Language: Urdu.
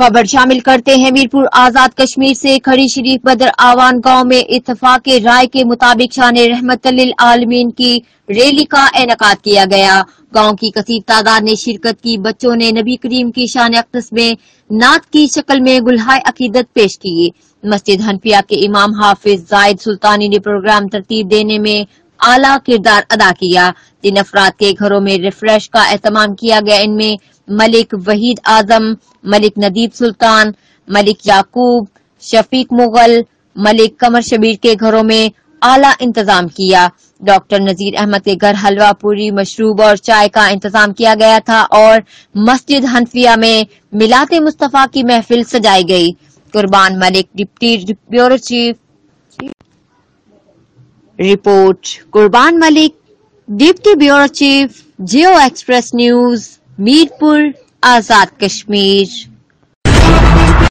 خبر شامل کرتے ہیں میرپور آزاد کشمیر سے۔ کھڑی شریف بدر آوان گاؤں میں اتفاق رائے کے مطابق شان رحمت للعالمین کی ریلی کا انعقاد کیا گیا۔ گاؤں کی کثیر تعداد نے شرکت کی۔ بچوں نے نبی کریم کی شان اقدس میں نعت کی شکل میں گلہائے عقیدت پیش کی۔ مسجد حنفیہ کے امام حافظ زائد سلطانی نے پروگرام ترتیب دینے میں اعلیٰ کردار ادا کیا۔ جن افراد کے گھروں میں ریفریش کا اہتمام کیا گیا ان میں ملک وحید اعظم، ملک ندیب سلطان، ملک یعقوب، شفیق مغل، ملک قمر شبیر کے گھروں میں اعلیٰ انتظام کیا۔ ڈاکٹر نذیر احمد کے گھر حلوہ پوری، مشروب اور چائے کا انتظام کیا گیا تھا اور مسجد حنفیہ میں میلاد مصطفیٰ کی محفل سجائی گئی۔ Qurban Malik deputy bureau chief report. Qurban Malik deputy bureau chief Geo express news, Mirpur Azad Kashmir.